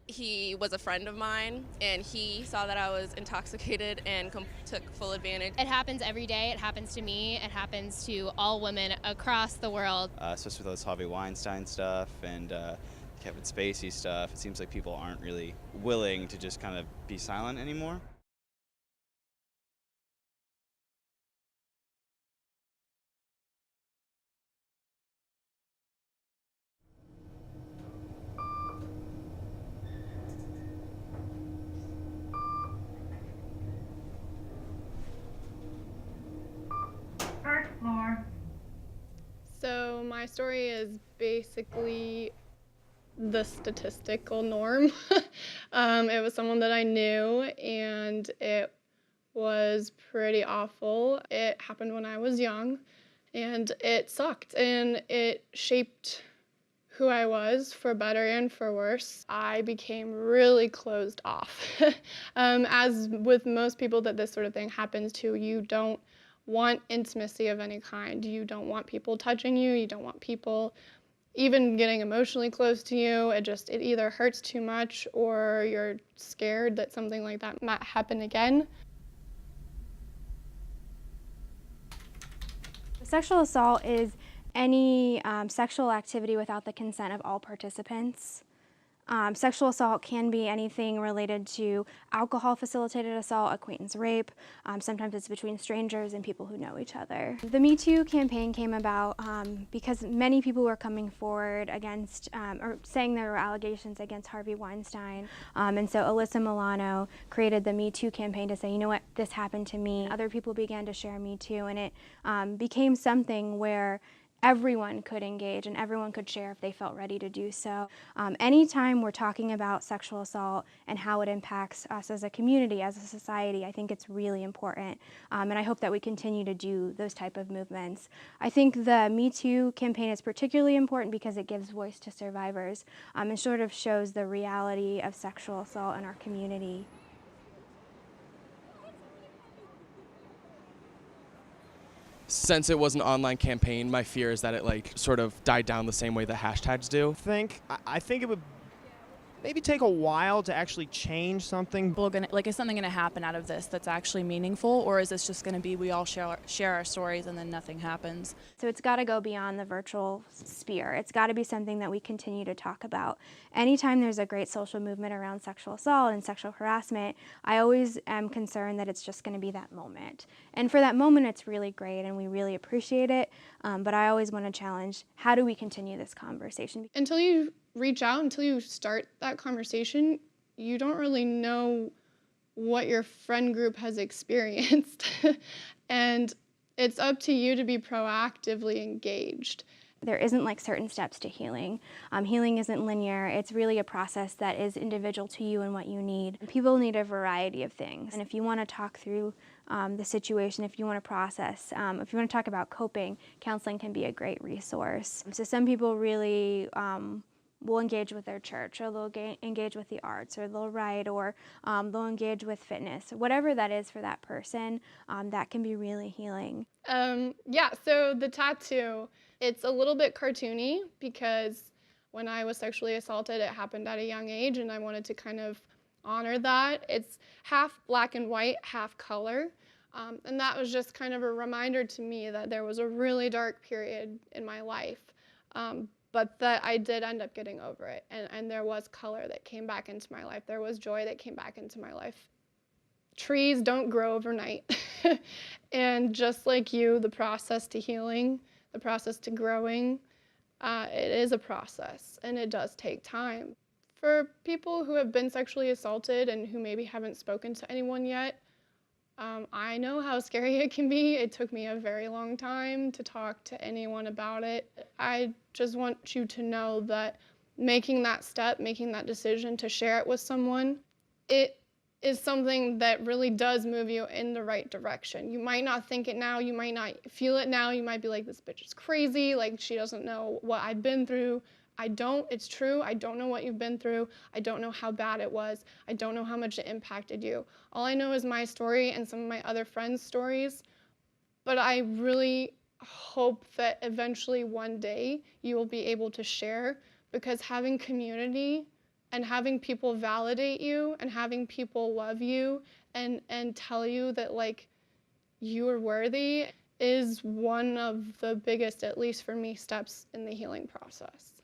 He was a friend of mine, and he saw that I was intoxicated and took full advantage. It happens every day. It happens to me. It happens to all women across the world. Especially with those Harvey Weinstein stuff and Kevin Spacey stuff. It seems like people aren't really willing to just kind of be silent anymore. First floor. So my story is basically the statistical norm. It was someone that I knew, and it was pretty awful. It happened when I was young, and it sucked, and it shaped who I was for better and for worse. I became really closed off. As with most people that this sort of thing happens to, you don't want intimacy of any kind. You don't want people touching you. You don't want people even getting emotionally close to you. It either hurts too much or you're scared that something like that might happen again. Sexual assault is any sexual activity without the consent of all participants. Sexual assault can be anything related to alcohol-facilitated assault, acquaintance rape. Sometimes it's between strangers and people who know each other. The Me Too campaign came about because many people were coming forward against, or saying there were allegations against Harvey Weinstein. And so Alyssa Milano created the Me Too campaign to say, you know what, this happened to me. Other people began to share Me Too, and it became something where everyone could engage and everyone could share if they felt ready to do so. Anytime we're talking about sexual assault and how it impacts us as a community, as a society, I think it's really important. And I hope that we continue to do those type of movements. I think the Me Too campaign is particularly important because it gives voice to survivors and sort of shows the reality of sexual assault in our community. Since it was an online campaign, my fear is that it sort of died down the same way the hashtags do. I think it would maybe take a while to actually change something. Is something gonna happen out of this that's actually meaningful, or is this just gonna be we all share our stories and then nothing happens? So it's got to go beyond the virtual sphere. It's got to be something that we continue to talk about. Anytime there's a great social movement around sexual assault and sexual harassment, I always am concerned that it's just going to be that moment. And for that moment, it's really great and we really appreciate it. But I always want to challenge, how do we continue this conversation? Until you reach out, until you start that conversation, you don't really know what your friend group has experienced. And it's up to you to be proactively engaged. There isn't like certain steps to healing. Healing isn't linear. It's really a process that is individual to you and what you need. People need a variety of things. And if you want to talk through the situation, if you want to process, if you want to talk about coping, counseling can be a great resource. So some people really will engage with their church, or they'll engage with the arts, or they'll write, or they'll engage with fitness. Whatever that is for that person, that can be really healing. Yeah, so the tattoo, it's a little bit cartoony because when I was sexually assaulted, it happened at a young age, and I wanted to kind of honor that. It's half black and white, half color. And that was just kind of a reminder to me that there was a really dark period in my life. But that I did end up getting over it, and there was color that came back into my life. There was joy that came back into my life. Trees don't grow overnight. And just like you, the process to healing, the process to growing, it is a process, and it does take time. For people who have been sexually assaulted and who maybe haven't spoken to anyone yet, I know how scary it can be. It took me a very long time to talk to anyone about it. I just want you to know that making that step, making that decision to share it with someone, it is something that really does move you in the right direction. You might not think it now, you might not feel it now, you might be like, this bitch is crazy, like she doesn't know what I've been through. I don't, it's true, I don't know what you've been through. I don't know how bad it was. I don't know how much it impacted you. All I know is my story and some of my other friends' stories, but I really hope that eventually one day you will be able to share, because having community And having people validate you and having people love you and tell you that like you're worthy is one of the biggest, at least for me, steps in the healing process.